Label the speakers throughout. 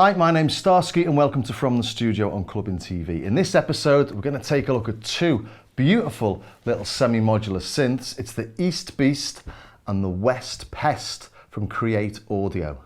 Speaker 1: Hi, my name's Starsky and welcome to From the Studio on Clubbing TV. In this episode, we're going to take a look at two beautiful little semi-modular synths. It's the East Beast and the West Pest from Create Audio.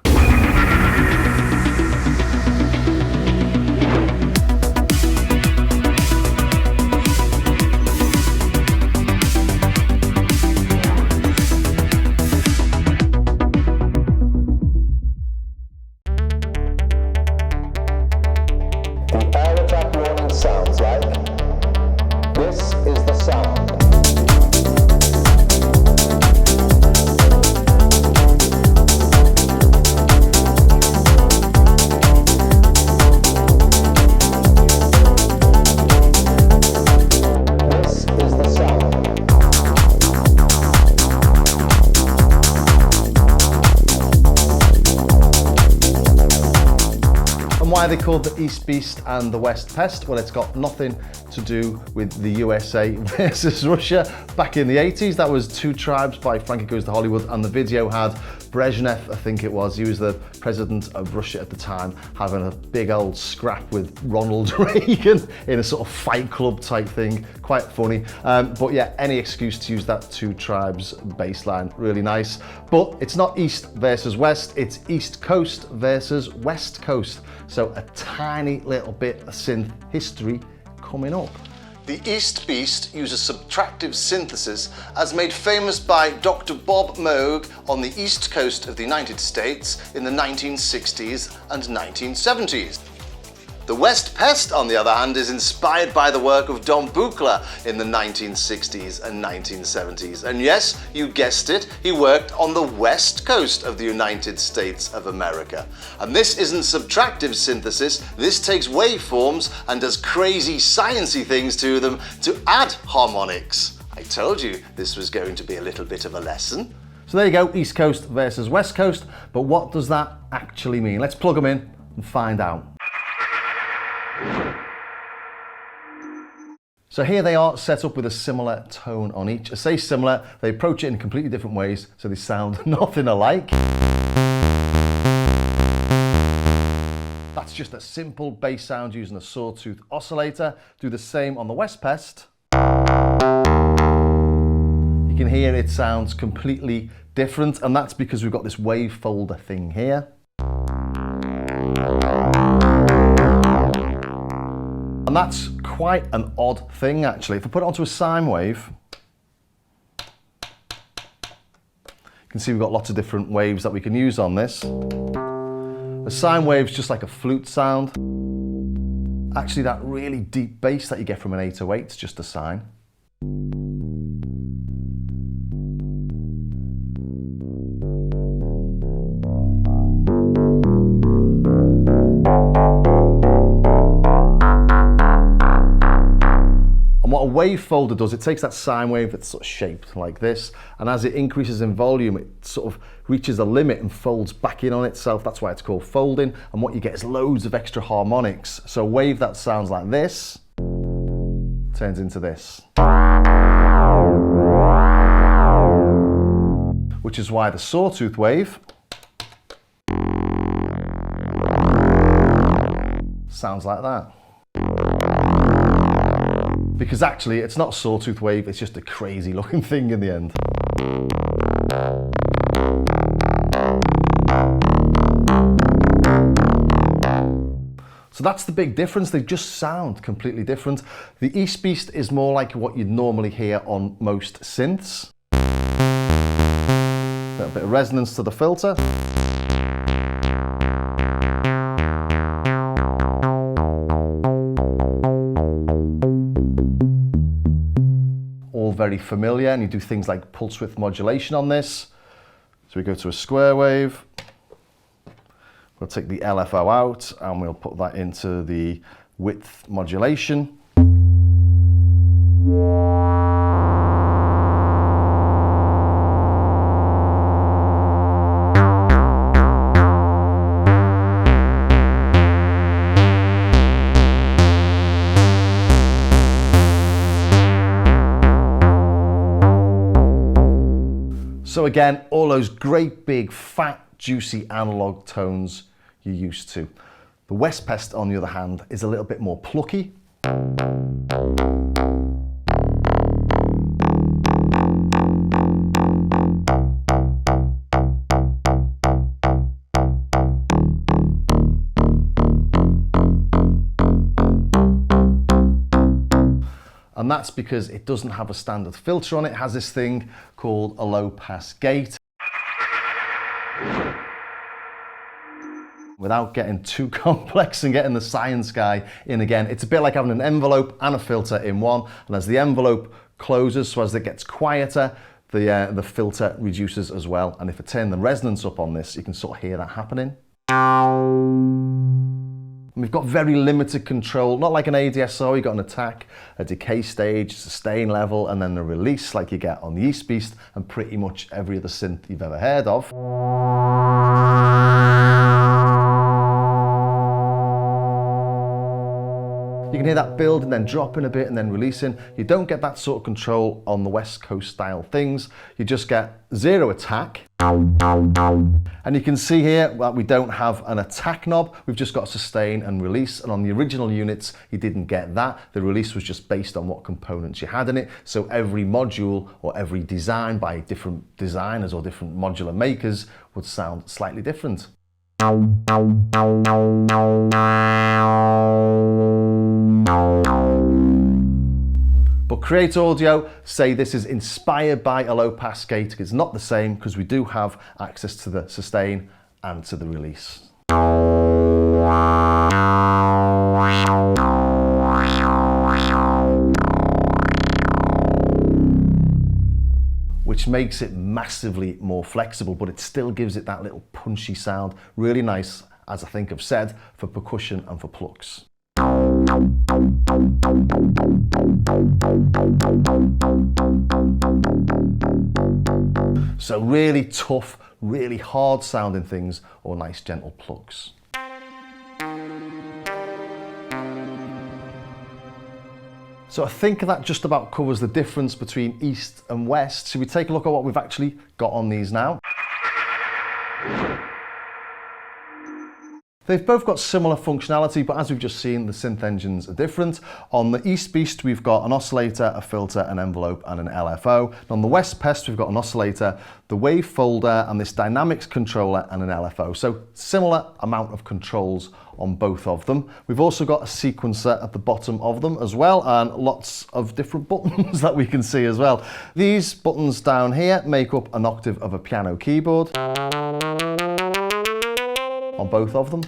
Speaker 1: Why are they called the East Beast and the West Pest? Well, it's got nothing to do with the USA versus Russia. Back in the 80s, that was Two Tribes by Frankie Goes to Hollywood, and the video had Brezhnev, I think it was, he was the president of Russia at the time, having a big old scrap with Ronald Reagan in a sort of fight club type thing. Quite funny. But yeah, any excuse to use that Two Tribes bass line, really nice. But it's not East versus West, it's East Coast versus West Coast. So a tiny little bit of synth history coming up. The East Beast uses subtractive synthesis as made famous by Dr. Bob Moog on the east coast of the United States in the 1960s and 1970s. The West Pest, on the other hand, is inspired by the work of Don Buchla in the 1960s and 1970s. And yes, you guessed it, he worked on the west coast of the United States of America. And this isn't subtractive synthesis, this takes waveforms and does crazy sciencey things to them to add harmonics. I told you this was going to be a little bit of a lesson. So there you go, East Coast versus West Coast, but what does that actually mean? Let's plug them in and find out. So here they are set up with a similar tone on each. I say similar, they approach it in completely different ways, so they sound nothing alike. That's just a simple bass sound using a sawtooth oscillator. Do the same on the West Pest. You can hear it sounds completely different, and that's because we've got this wave folder thing here. And that's quite an odd thing actually. If I put it onto a sine wave, you can see we've got lots of different waves that we can use on this. A sine wave's just like a flute sound. Actually, that really deep bass that you get from an 808 is just a sine. What a wave folder does, it takes that sine wave that's sort of shaped like this, and as it increases in volume, it sort of reaches a limit and folds back in on itself. That's why it's called folding, and what you get is loads of extra harmonics. So a wave that sounds like this turns into this. Which is why the sawtooth wave sounds like that. Because actually, it's not a sawtooth wave, it's just a crazy looking thing in the end. So that's the big difference, they just sound completely different. The East Beast is more like what you'd normally hear on most synths. A little bit of resonance to the filter. Very familiar, and you do things like pulse width modulation on this. So we go to a square wave, we'll take the LFO out and we'll put that into the width modulation. So again, all those great big fat juicy analog tones you're used to. The West Pest, on the other hand, is a little bit more plucky. And that's because it doesn't have a standard filter on it. It has this thing called a low pass gate. Without getting too complex and getting the science guy in again, it's a bit like having an envelope and a filter in one. And as the envelope closes, so as it gets quieter, the filter reduces as well. And if I turn the resonance up on this, you can sort of hear that happening. And we've got very limited control, not like an ADSO. You've got an attack, a decay stage, sustain level, and then the release like you get on the East Beast and pretty much every other synth you've ever heard of. You can hear that build and then dropping a bit and then releasing. You don't get that sort of control on the West Coast style things. You just get zero attack. And you can see here that we don't have an attack knob. We've just got sustain and release. And on the original units, you didn't get that. The release was just based on what components you had in it. So every module or every design by different designers or different modular makers would sound slightly different. But Create Audio say this is inspired by a low pass gate. It's not the same because we do have access to the sustain and to the release. Which makes it massively more flexible, but it still gives it that little punchy sound. Really nice, as I think I've said, for percussion and for plucks. So really tough, really hard sounding things or nice gentle plucks. So I think that just about covers the difference between East and West. Should we take a look at what we've actually got on these now? They've both got similar functionality, but as we've just seen, the synth engines are different. On the East Beast, we've got an oscillator, a filter, an envelope, and an LFO. And on the West Pest, we've got an oscillator, the wave folder, and this dynamics controller, and an LFO. So similar amount of controls on both of them. We've also got a sequencer at the bottom of them as well, and lots of different buttons that we can see as well. These buttons down here make up an octave of a piano keyboard on both of them.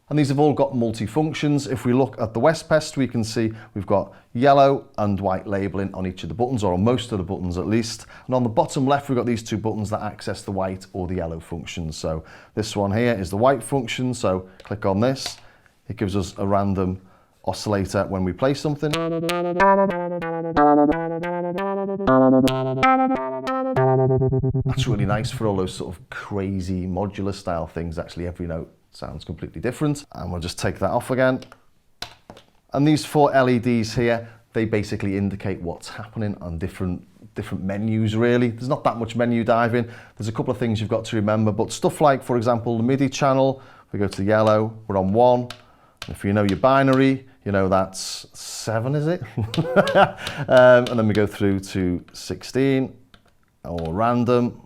Speaker 1: And these have all got multi-functions. If we look at the West Pest, we can see we've got yellow and white labeling on each of the buttons, or on most of the buttons at least. And on the bottom left, we've got these two buttons that access the white or the yellow functions. So this one here is the white function. So click on this. It gives us a random oscillator when we play something. That's really nice for all those sort of crazy modular style things. Actually, every note sounds completely different. And we'll just take that off again. And these four LEDs here, they basically indicate what's happening on different menus really. There's not that much menu diving. There's a couple of things you've got to remember, but stuff like, for example, the MIDI channel, we go to the yellow, we're on 1. If you know your binary, you know that's 7, is it? And then we go through to 16, or random,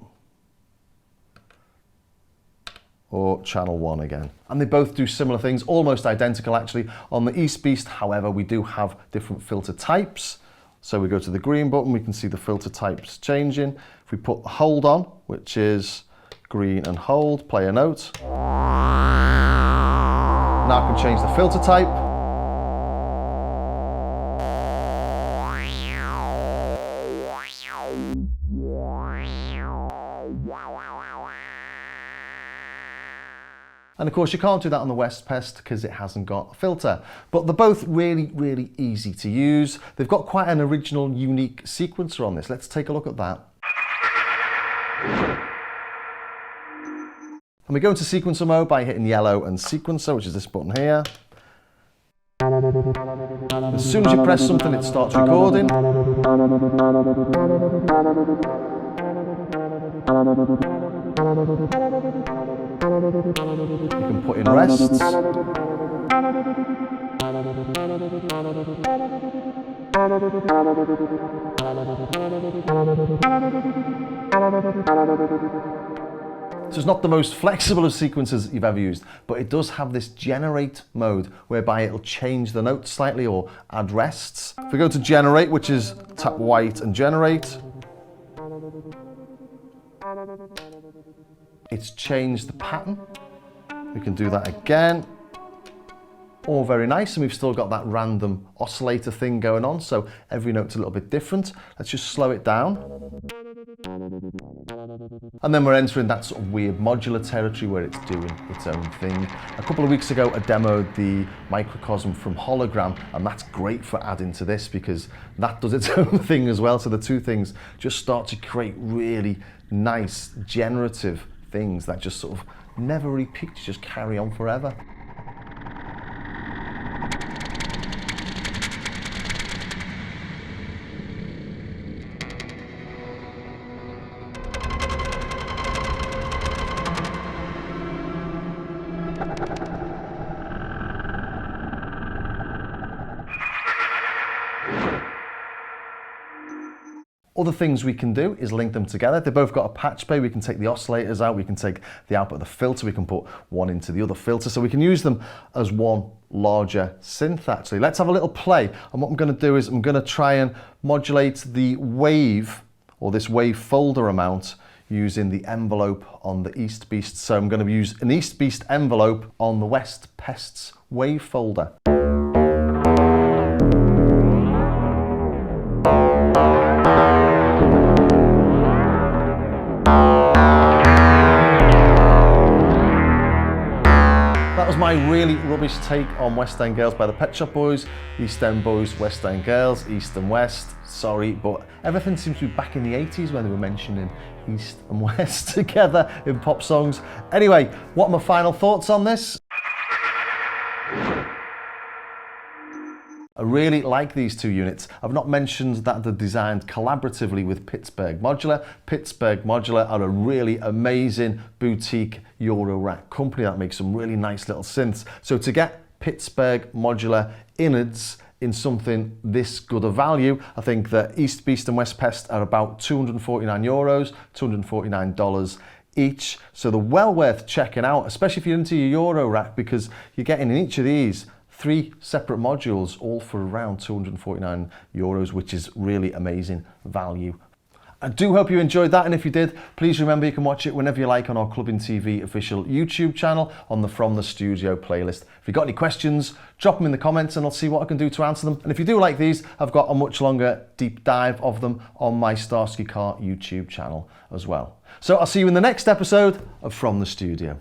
Speaker 1: or channel 1 again. And they both do similar things, almost identical actually. On the East Beast, however, we do have different filter types. So we go to the green button, we can see the filter types changing. If we put the hold on, which is green and hold, play a note. Now I can change the filter type. And of course you can't do that on the West Pest because it hasn't got a filter. But they're both really, really easy to use. They've got quite an original, unique sequencer on this. Let's take a look at that. And we go into sequencer mode by hitting yellow and sequencer, which is this button here. As soon as you press something, it starts recording. You can put in rests. So it's not the most flexible of sequences you've ever used, but it does have this generate mode whereby it'll change the notes slightly or add rests. If we go to generate, which is tap white and generate, it's changed the pattern. We can do that again. All very nice, and we've still got that random oscillator thing going on, so every note's a little bit different. Let's just slow it down. And then we're entering that sort of weird modular territory where it's doing its own thing. A couple of weeks ago I demoed the microcosm from Hologram, and that's great for adding to this because that does its own thing as well. So the two things just start to create really nice generative things that just sort of never repeat, just carry on forever. Other things we can do is link them together. They've both got a patch bay. We can take the oscillators out. We can take the output of the filter. We can put one into the other filter. So we can use them as one larger synth actually. Let's have a little play. And what I'm going to do is I'm going to try and modulate the wave, or this wave folder amount, using the envelope on the East Beast. So I'm going to use an East Beast envelope on the West Pest's wave folder. That was my really rubbish take on West End Girls by the Pet Shop Boys, East End Boys, West End Girls, East and West. Sorry, but everything seems to be back in the 80s when they were mentioning East and West together in pop songs. Anyway, what are my final thoughts on this? I really like these two units. I've not mentioned that they're designed collaboratively with Pittsburgh Modular. Pittsburgh Modular are a really amazing boutique Euro rack company that makes some really nice little synths. So to get Pittsburgh Modular innards in something this good a value, I think that East Beast and West Pest are about €249, $249 each. So they're well worth checking out, especially if you're into your Euro rack, because you're getting in each of these 3 separate modules, all for around €249, which is really amazing value. I do hope you enjoyed that, and if you did, please remember you can watch it whenever you like on our Clubbing TV official YouTube channel on the From the Studio playlist. If you've got any questions, drop them in the comments and I'll see what I can do to answer them. And if you do like these, I've got a much longer deep dive of them on my Starsky Carr YouTube channel as well. So I'll see you in the next episode of From the Studio.